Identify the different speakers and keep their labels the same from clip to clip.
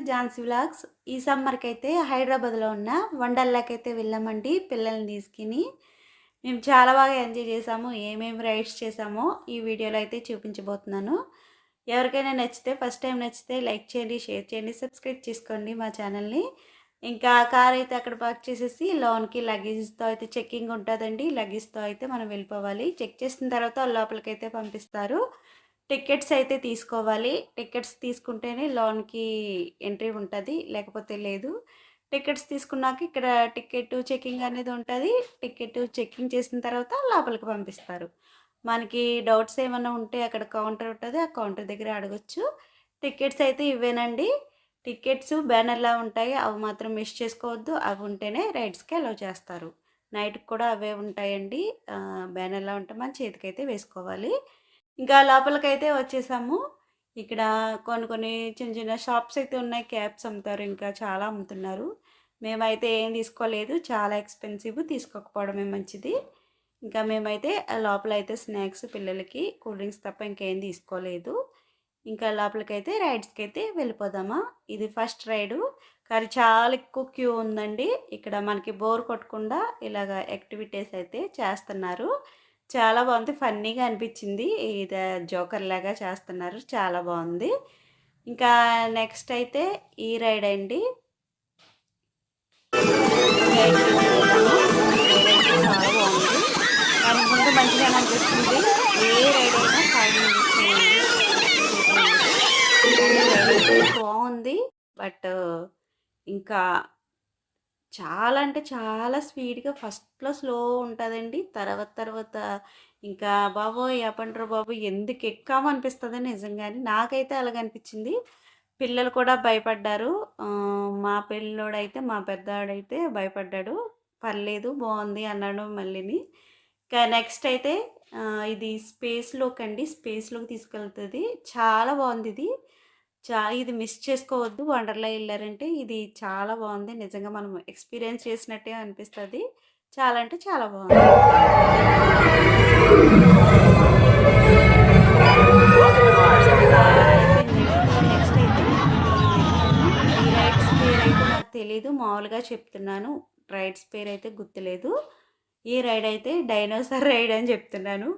Speaker 1: Jhansi vlogs. ఈ సమ్మర్‌కైతే హైదరాబాద్‌లో ఉన్న వండర్‌లాకైతే వెళ్ళామండి పిల్లల్ని తీసుకొని. మేము చాలా బాగా ఎంజాయ్ చేసాము. ఏమేమి రైడ్స్ చేసామో ఈ వీడియోలో అయితే చూపించబోతున్నాను. ఎవరికైనా నచ్చితే ఫస్ట్ టైం నచ్చితే లైక్ చేయండి, షేర్ చేయండి, సబ్స్క్రైబ్ చేసుకోండి మా ఛానల్‌ని. ఇంకా కార్ అయితే అక్కడ పార్క్ చేసేసి లోన్‌కి లగేజ్‌తో అయితే చెకింగ్ ఉంటదండి. లగేజ్‌తో అయితే మనం వెళ్ళిపోవాలి. చెక్ చేసిన తర్వాత లోపలికైతే పంపిస్తారు. టికెట్స్ అయితే తీసుకోవాలి. టికెట్స్ తీసుకుంటేనే లోన్‌కి ఎంట్రీ ఉంటది. లేకపోతే లేదు. టికెట్స్ తీసుకున్నాక ఇక్కడ టికెట్ చెకింగ్ అనేది ఉంటది. టికెట్ చెకింగ్ చేసిన తర్వాత లోపలికి పంపిస్తారు. మనకి డౌట్స్ ఏమన్నా ఉంటే అక్కడ కౌంటర్ ఉంటది. ఆ కౌంటర్ దగ్గర అడగొచ్చు. టికెట్స్ అయితే ఇవేనండి. టికెట్స్ బ్యానర్‌లా ఉంటాయి. అవి మాత్రం మిస్ చేసుకోవద్దు. అవి ఉంటేనే రైడ్స్‌కి అలౌ చేస్తారు. నైట్‌కి కూడా అవే ఉంటాయండి. బ్యానర్‌లా ఉంటే మన చేతికైతే వేసుకోవాలి. ఇంకా లోపలికైతే వచ్చేసాము. ఇక్కడ కొన్ని కొన్ని చిన్న చిన్న షాప్స్ అయితే ఉన్నాయి. క్యాప్స్ అమ్ముతారు. ఇంకా చాలా అమ్ముతున్నారు. మేమైతే ఏం తీసుకోలేదు. చాలా ఎక్స్‌పెన్సివ్. తీసుకోకపోవడమే మంచిది. ఇంకా మేమైతే లోపలైతే స్నాక్స్ పిల్లలకి కూల్ డ్రింక్స్ తప్ప ఇంకేం తీసుకోలేదు. ఇంకా లోపలికైతే రైడ్స్‌కైతే వెళ్ళిపోదామా. ఇది ఫస్ట్ రైడు. కానీ చాలా ఎక్కువ క్యూ ఉందండి. ఇక్కడ మనకి బోర్ కొట్టకుండా ఇలాగ యాక్టివిటీస్ అయితే చేస్తున్నారు. చాలా బాగుంది. ఫన్నీగా అనిపించింది. ఇది జోకర్ లాగా చేస్తున్నారు. చాలా బాగుంది. ఇంకా నెక్స్ట్ అయితే ఈ రైడ్ అండి. ఈ రైడ్‌కైతే వెళ్ళాము. ఈ రైడ్ అయితే చాలా బాగుంది. కానీ ముందు మంచిగానే అనిపిస్తుంది. ఏ రైడ్ అయినా 5 మినిట్స్ అండి. ఎక్కువసేపు ఉండదు. కానీ ఈ రైడ్ అయితే బాగుంది. బట్ ఇంకా చాలా అంటే చాలా స్పీడ్‌గా ఫస్ట్‌లో స్లో ఉంటదండి. తర్వాత తర్వాత ఇంకా బాబోయ్! ఆపండ్రా బాబు ఎందుకెక్కాము అనిపిస్తది నిజంగానే. నాకైతే అలాగనిపించింది. పిల్లలు కూడా భయపడ్డారు. మా పిల్లోడైతే మా పెద్దోడైతే భయపడ్డాడు. పర్లేదు బావుంది అన్నాడు మళ్ళీని. ఇంకా నెక్స్ట్ అయితే ఇది స్పేస్‌లోకండి. స్పేస్‌లోకి తీసుకెళ్తది. చాలా బావుందిది. ఇది మిస్ చేసుకోవద్దు. వండర్‌లా ఎళ్లారంటే ఇది చాలా బావుంది. నిజంగా మనం ఎక్స్‌పీరియన్స్ చేసినట్టే అనిపిస్తది. చాలా అంటే చాలా బావుంది. ఇంకా అయిపోయిందండి. నెక్స్ట్ అయితే ఇది వెళ్ళాము. ఈ రైడ్స్ పేరైతే నాకు తెలీదు. మామూలుగా చెప్తున్నాను. రైడ్స్ పేరైతే గుర్తులేదు. ఈ రైడ్ అయితే డైనోసార్ రైడ్ అని చెప్తున్నాను.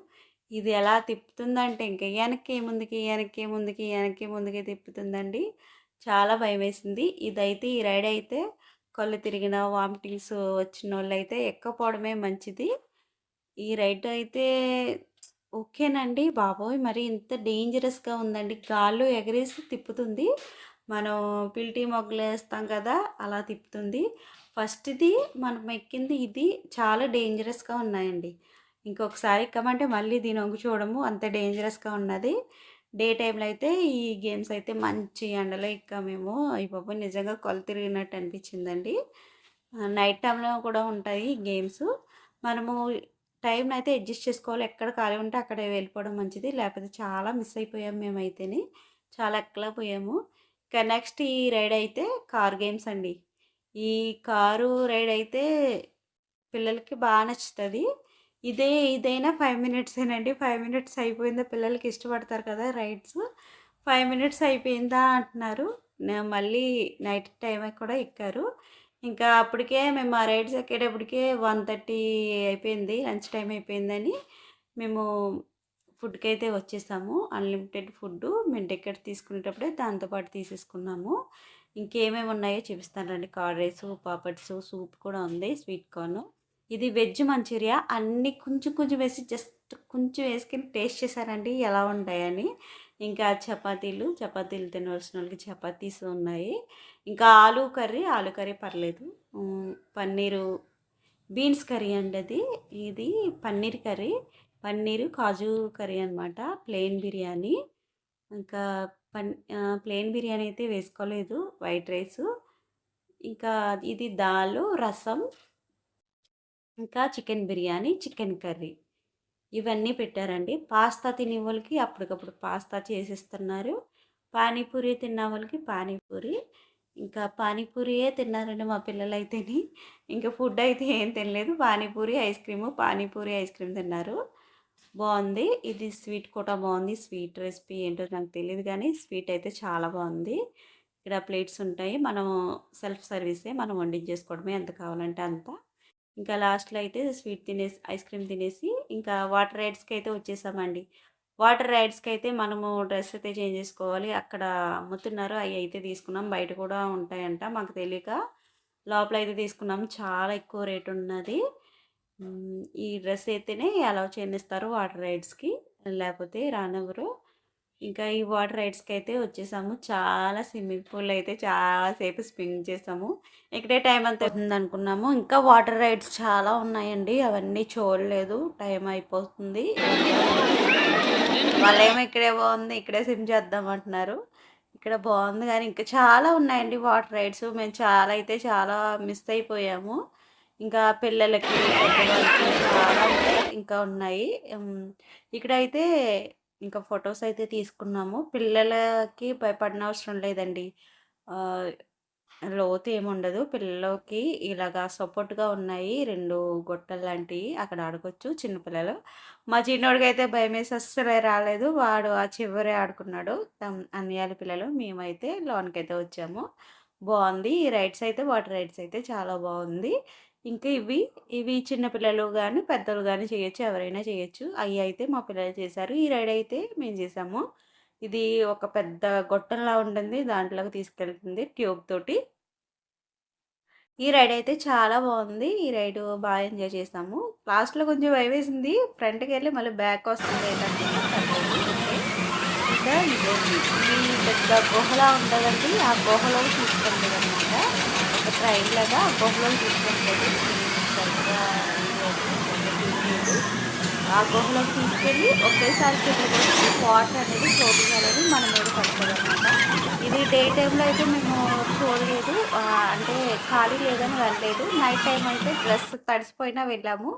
Speaker 1: ఇది ఎలా తిప్పుతుందంటే ఇంక ఎనక్కి ముందుకి, ఎనక్కి ముందుకి, ఎనక్కి ముందుకి తిప్పుతుందండి. చాలా భయమేసింది. ఈ రైడ్ అయితే కళ్ళు తిరిగిన, వామిటింగ్స్ వచ్చినోళ్ళైతే ఎక్కకపోవడమే మంచిది. ఈ రైడ్ అయితే ఓకేనండి. బాబోయ్! మరి ఇంత డేంజరస్‌గా ఉందండి. గాల్లో ఎగరేసి తిప్పుతుంది. మనం పిల్టీ మొగ్గలేస్తాం కదా! అలా తిప్పుతుంది. ఫస్ట్‌ది మనం ఎక్కింది ఇది చాలా డేంజరస్‌గా ఉన్నాయండి. ఇంకొకసారి ఎక్కామంటే మళ్ళీ దీని వంగు చూడము. అంత డేంజరస్‌గా ఉన్నది. డే టైమ్‌లో అయితే ఈ గేమ్స్ అయితే మంచి ఎండలో ఎక్కాము మేము. అయ్య బాబోయ్! నిజంగా కళ్ళు తిరిగినట్టు అనిపించిందండి. నైట్ టైమ్‌లో కూడా ఉంటాయి ఈ గేమ్స్. మనము టైంనయితే అడ్జస్ట్ చేసుకోవాలి. ఎక్కడ ఖాళీ ఉంటే అక్కడే వెళ్ళిపోవడం మంచిది. లేకపోతే చాలా మిస్ అయిపోయాము మేమైతేని. చాలా ఎక్కలేకపోయాము. ఇక నెక్స్ట్ ఈ రైడ్ అయితే కార్ గేమ్స్ అండి. ఈ కారు రైడ్ అయితే పిల్లలకి నచ్చుతది. ఇదైనా 5 మినిట్సేనండి. 5 మినిట్స్ అయిపోయిందా పిల్లలకి ఇష్టపడతారు కదా రైడ్స్. 5 మినిట్స్ అయిపోయిందా అంటున్నారు. మళ్ళీ నైట్ టైమ్ కూడా ఎక్కారు. ఇంకా అప్పటికే మేము ఆ రైడ్స్ ఎక్కేటప్పటికే 1:30 అయిపోయింది. లంచ్ టైమ్ అయిపోయిందని మేము ఫుడ్‌కైతే వచ్చేసాము. Unlimited food. మేము టికెట్ తీసుకునేటప్పుడే దాంతో పాటు తీసేసుకున్నాము. ఇంకేమేమి ఉన్నాయో చూపిస్తాను రండి. కర్డ్ రైసు, పాపడ్సు, సూప్ కూడా ఉంది. Sweet corn. ఇది వెజ్ మంచూరియా. అన్నీ కొంచెం కొంచెం వేసి జస్ట్ కొంచెం వేసుకొని టేస్ట్ చేశానండి ఎలా ఉంటాయని. ఇంకా చపాతీలు తినవలసినోళ్ళకి చపాతీస్ ఉన్నాయి. ఇంకా ఆలు కర్రీ పర్లేదు. పన్నీరు బీన్స్ కర్రీ అండి అది. ఇది పన్నీర్ కర్రీ. పన్నీరు, కాజు కర్రీ అనమాట. ప్లెయిన్ బిర్యానీ. ఇంకా ప్లెయిన్ బిర్యానీ అయితే వేసుకోలేదు. White rice. ఇంకా ఇది దాలు, రసం, ఇంకా చికెన్ బిర్యానీ, చికెన్ కర్రీ. ఇవన్నీ పెట్టారండి. పాస్తా తినేవోళ్ళకి అప్పటికప్పుడు పాస్తా చేసిస్తున్నారు. పానీపూరి తిన్నవాళ్ళకి పానీపూరి. ఇంకా పానీపూరియే తిన్నారండి మా పిల్లలైతేని. ఇంకా ఫుడ్ అయితే ఏం తినలేదు. పానీపూరి, ఐస్ క్రీమ్ తిన్నారు. బావుంది. ఇది స్వీట్ కూడా బావుంది. స్వీట్ రెసిపీ ఏంటో నాకు తెలీదు గానీ, స్వీట్ అయితే చాలా బావుంది. ఇక్కడ ప్లేట్స్ ఉంటాయి. మనం సెల్ఫ్ సర్వీసే. మనం వండించేసుకోవడమే ఎంత కావాలంటే అంత. ఇంకా లాస్ట్‌లో అయితే స్వీట్ తినేసి ఐస్ క్రీమ్ తినేసి ఇంకా వాటర్ రైడ్స్‌కైతే వచ్చేసామండి. వాటర్ రైడ్స్‌కైతే మనము డ్రెస్ అయితే చేంజ్ చేసుకోవాలి. అక్కడ అమ్ముతున్నారు. అయ్యయితే తీసుకున్నాం. బయట కూడా ఉంటాయంట. మాకు తెలీక లోపలైతే తీసుకున్నాం. చాలా ఎక్కువ రేట్ ఉన్నది. ఈ డ్రెస్ అయితేనే అలౌ చేయనిస్తారు వాటర్ రైడ్స్‌కి. లేపోతే రానివ్వరు. ఇంకా ఈ వాటర్ రైడ్స్‌కైతే వచ్చేసాము. చాలా స్విమ్మింగ్ పూల్‌లో అయితే చాలా సేపు స్విమ్ చేసాము. ఇక్కడే టైం అంతా అవుతుందనుకున్నాము. ఇంకా వాటర్ రైడ్స్ చాలా ఉన్నాయండి. అవన్నీ చూడలేదు. టైం అయిపోతుంది. వాళ్ళేమో ఇక్కడే బాగుంది, ఇక్కడే స్విమ్ చేద్దాం అంటున్నారు. ఇక్కడ బాగుంది కానీ ఇంకా చాలా ఉన్నాయండి వాటర్ రైడ్స్. మేము చాలా అయితే చాలా మిస్ అయిపోయాము. ఇంకా పిల్లలకి, పెద్దవాళ్ళకి చాలా అంటే ఇంకా ఉన్నాయి. ఇక్కడైతే ఇంకా ఫొటోస్ అయితే తీసుకున్నాము. పిల్లలకి భయపడనవసరం లేదండి. ఆహ్, లోతు ఏముండదు. పిల్లలకి ఇలాగా సపోర్ట్‌గా ఉన్నాయి. 2 గొట్టల్లాంటియి. అక్కడ ఆడుకోవచ్చు చిన్న పిల్లలు. మా చిన్నోడికైతే భయమేసి అస్సలే రాలేదు. వాడు ఆ చివరే ఆడుకున్నాడు. అన్నయ్యాల పిల్లలు. మేమైతే లోనకైతే వచ్చాము. బావుంది. ఈ రైడ్స్ అయితే వాటర్ రైడ్స్ అయితే చాలా బావుంది. ఇంకా ఇవి చిన్న పిల్లలు గాని, పెద్దోళ్ళు గాని చేయొచ్చు. ఎవరైనా చేయొచ్చు. అయ్యయితే మా పిల్లలు చేశారు. ఈ రైడ్ అయితే మేము చేసాము. ఇది ఒక పెద్ద గొట్టంలా ఉంటుంది. దాంట్లోకి తీసుకెళ్తుంది ట్యూబ్ తోటి. ఈ రైడ్ అయితే చాలా బావుంది. ఈ రైడు ఎంజాయ్ చేసాము. లాస్ట్‌లో కొంచెం భయమేసింది. ఫ్రంట్‌కెళ్ళి మళ్ళీ బ్యాక్‌కొస్తుంది ఏంటనుకున్నా పర్లేదు ఓకే. ఇంకా ఇదండి. ఇది పెద్ద గుహలా ఉంటదండి. ఆ గుహలోకి తీసుకెళ్తదనమాట. ఒక ట్రైన్ లాగా ఆ గుహలోకి తీసుకెళ్తది. సరిగ్గా తెలియదు. ఆ గుహలోకి తీసుకెళ్ళి ఒకేసారి కిందకొచ్చి వాటర్ అనేది ఫ్లోటింగ్ అనేది మన మీద పడతదనమాట. ఇది డే టైమ్‌లో అయితే మేము చూడలేదు. అంటే ఖాళీ లేదని వెళ్ళలేదు. నైట్ టైమ్ అయితే డ్రెస్ తడిసిపోయినా వెళ్ళాము.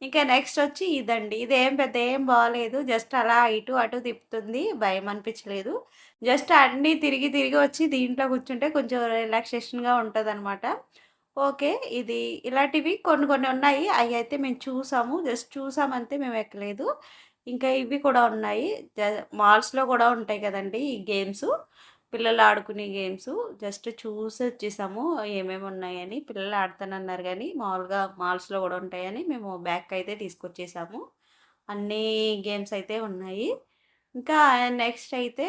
Speaker 1: ఇంకా నెక్స్ట్ వచ్చి ఇదండి. ఇదేం పెద్ద ఏం బాలేదు. జస్ట్ అలా ఇటు అటు తిప్పుతుంది. భయం అనిపించలేదు. జస్ట్ అన్నీ తిరిగి తిరిగి వచ్చి దీంట్లో కూర్చుంటే కొంచెం రిలాక్సేషన్‌గా ఉంటదనమాట. ఓకే. ఇది ఇలాంటివి కొన్ని కొన్ని ఉన్నాయి. అయ్యయితే మేము చూసాము. జస్ట్ చూసామంతే మేము ఎక్కలేదు. ఇంకా ఇవి కూడా ఉన్నాయి. జ మాల్స్‌లో కూడా ఉంటాయి కదండీ! ఈ గేమ్సు. పిల్లలు ఆడుకునే గేమ్సు. జస్ట్ చూసొచ్చేసాము ఏమేమి ఉన్నాయని. పిల్లలు ఆడతానన్నారు గానీ, మామూలుగా మాల్స్‌లో కూడా ఉంటాయని మేము బ్యాగ్‌కయితే తీసుకొచ్చేసాము. అన్నీ గేమ్స్ అయితే ఉన్నాయి. ఇంకా నెక్స్ట్ అయితే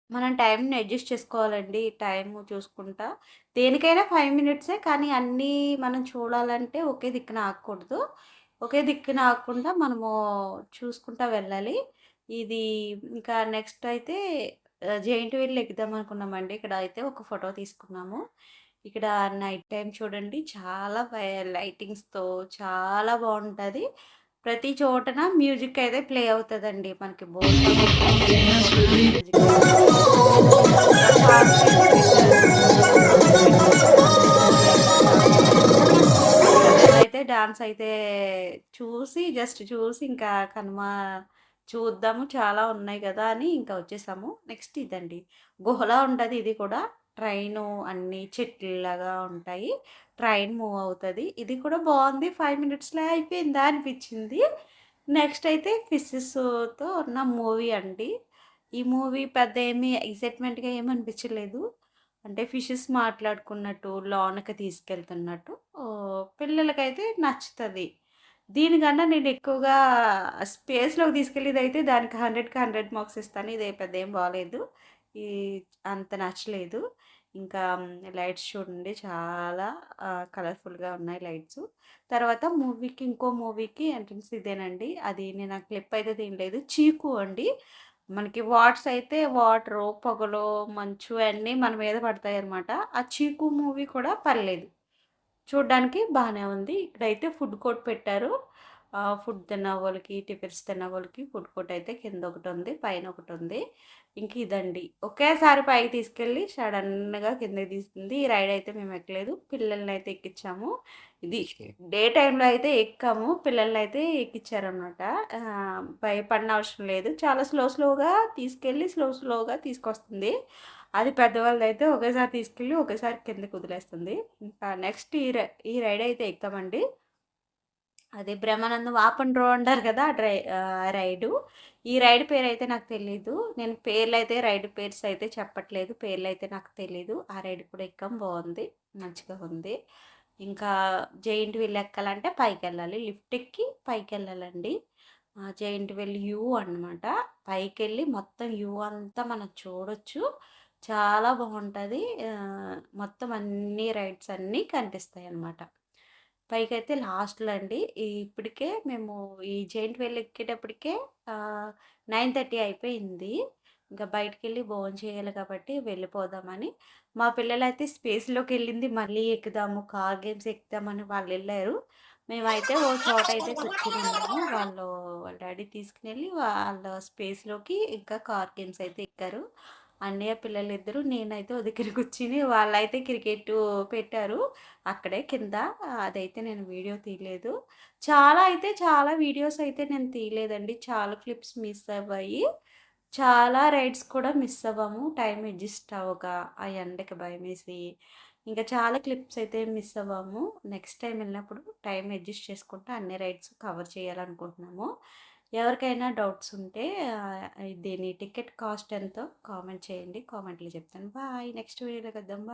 Speaker 1: మనం టైంని అడ్జస్ట్ చేసుకోవాలండి. టైము చూసుకుంటా. దేనికైనా 5 మినిట్సే కానీ అన్నీ మనం చూడాలంటే ఒకే దిక్కున ఆగకూడదు. ఒకే దిక్కున ఆగకుండా మనము చూసుకుంటా వెళ్ళాలి. ఇది ఇంకా నెక్స్ట్ అయితే జెయింట్ వీల్ ఎక్కుదాం అనుకున్నామండి. ఇక్కడ అయితే ఒక ఫోటో తీసుకున్నాము. ఇక్కడ నైట్ టైమ్ చూడండి చాలా లైటింగ్స్‌తో చాలా బావుంటది. ప్రతి చోటన మ్యూజిక్ అయితే ప్లే అవుతదండి. మనకి బోర్ కొట్టినా ప్రతి చోటన మ్యూజిక్ అయితే ప్లే అవుతది. ఇంకా సాంగ్స్ అయితే పెట్టారు. సాంగ్స్ పెట్టి డాన్స్ చేశారు. లైట్స్ చాలా బాగున్నాయి. పిల్లలైతే డాన్స్ అయితే చూసి జస్ట్ చూసి ఇంకా చూద్దాము చాలా ఉన్నాయి గదా! అని ఇంకా వచ్చేసాము. నెక్స్ట్ ఇదండి. గుహలా ఉంటది ఇది కూడా. ట్రైను అన్నీ చెట్లులాగా ఉంటాయి. ట్రైన్ మూవ్ అవుతది. ఇది కూడా బావుంది. 5 మినిట్స్‌లో అయిపోయిందా అనిపిచ్చింది. నెక్స్ట్ అయితే ఫిషెస్‌తో ఉన్న మూవీ అండి. ఈ మూవీ పెద్ద ఏమి ఎక్సైట్‌మెంట్‌గా ఏమి అనిపించలేదు. అంటే ఫిషెస్ మాట్లాడుకున్నట్టు, లోనకి తీసుకెళ్తున్నట్టు పిల్లలకైతే నచ్చుతది. దీనికన్నా నేను ఎక్కువగా స్పేస్‌లోకి తీసుకెళ్ళేదైతే దానికి 100కి 100 మార్క్స్ ఇస్తాను. ఇది పెద్ద ఏం బాలేదు. ఈ అంత నచ్చలేదు. ఇంకా లైట్స్ చూడండి చాలా కలర్‌ఫుల్‌గా ఉన్నాయి లైట్సు. తర్వాత ఇంకో మూవీకి ఎంట్రన్స్ ఇదేనండి. అది నేను ఆ క్లిప్ అయితే తీయలేదు. చీకు అండి. మనకి అయితే వాటరు, పొగలు, మంచు అన్నీ మన మీద పడతాయన్నమాట. ఆ 'చీకు' మూవీ కూడా పర్లేదు. చూడ్డానికి బానే ఉంది. ఇక్కడైతే ఫుడ్ కోర్ట్ పెట్టారు. ఫుడ్ తిన్నవోళ్ళకి, టిఫిన్స్ తిన్నవోళ్ళకి ఫుడ్ కోర్ట్ అయితే కిందొకటుంది, పైనొకటుంది. ఇంక ఇదండి. ఒకేసారి పైకి తీసుకెళ్ళి సడన్‌గా కిందకి తీసింది. ఈ రైడ్ అయితే మేము ఎక్కలేదు. పిల్లలనైతే ఎక్కిచ్చాము. ఇది డే టైమ్‌లో అయితే ఎక్కాము. పిల్లలనైతే ఎక్కిచ్చారనమాట. భయపడనవసరం అవసరం లేదు. చాలా స్లోగా తీసుకెళ్ళి స్లోగా తీసుకొస్తుంది. అది పెద్దవాళ్ళదైతే ఒకేసారి తీసుకెళ్ళి ఒకేసారి కిందకి వదిలేస్తుంది. ఇంకా నెక్స్ట్ ఈ రైడ్ అయితే ఎక్కామండి. అదే బ్రహ్మానందం వాపన్ రో అంటారు కదా! రైడు. ఈ రైడ్ పేరైతే నాకు తెలీదు. నేను పేర్లయితే రైడ్ పేర్స్ అయితే చెప్పట్లేదు. పేర్లయితే నాకు తెలీదు. ఆ రైడ్ కూడా ఎక్కాం బావుంది. మంచిగా ఉంది. ఇంకా జెయింట్ వీల్ ఎక్కాలంటే పైకెళ్ళాలి. లిఫ్ట్ ఎక్కి పైకెళ్ళాలండి. జెయింట్ వీల్ యూ అనమాట. పైకెళ్ళి మొత్తం యూ అంతా మనం చూడొచ్చు. చాలా బావుంటది. మొత్తం అన్ని రైడ్స్ అన్నీ కనిపిస్తాయన్నమాట. పైకైతే లాస్ట్‌లో అండి. ఇప్పటికే మేము ఈ జెయింట్ వీల్ ఎక్కేటప్పటికే 9:30 అయిపోయింది. ఇంకా బయటికెళ్ళి భోంచేయాలి కాబట్టి వెళ్ళిపోదామని. మా పిల్లలైతే స్పేస్‌లోకెళ్ళింది మళ్ళీ ఎక్కుదాము, కార్ గేమ్స్ ఎక్కుదామని వాళ్ళెళ్లారు. మేమైతే ఓ చోటైతే కూర్చొనున్నాము. వాళ్ళ డ్యాడీ తీసుకునెళ్ళి వాళ్ళ స్పేస్‌లోకి ఇంకా కార్ గేమ్స్ అయితే ఎక్కారు. అన్నయ్య పిల్లలిద్దరూ, నేనైతే ఓ దగ్గర కూర్చొని వాళ్ళైతే క్రికెట్టు పెట్టారు. అక్కడే కింద. అదైతే నేను వీడియో తీయలేదు. చాలా వీడియోస్ అయితే నేను తీయలేదండి. చాలా క్లిప్స్ మిస్ అవ్వాయి. చాలా రైడ్స్ కూడా మిస్ అవ్వాము. టైం అడ్జస్ట్ అవ్వక, ఆ ఎండకి భయమేసి. ఇంకా చాలా క్లిప్స్ అయితే మిస్ అవ్వాము. నెక్స్ట్ టైం వెళ్ళినప్పుడు టైం అడ్జస్ట్ చేసుకుంటూ అన్ని రైడ్స్ కవర్ చేయాలనుకుంటున్నాము. ఎవరికైనా డౌట్స్ ఉంటే దీని టికెట్ కాస్ట్ ఎంతో కామెంట్ చేయండి. కామెంట్‌లో చెప్తాను. బాయ్. నెక్స్ట్ వీడియోలో కలుద్దాం.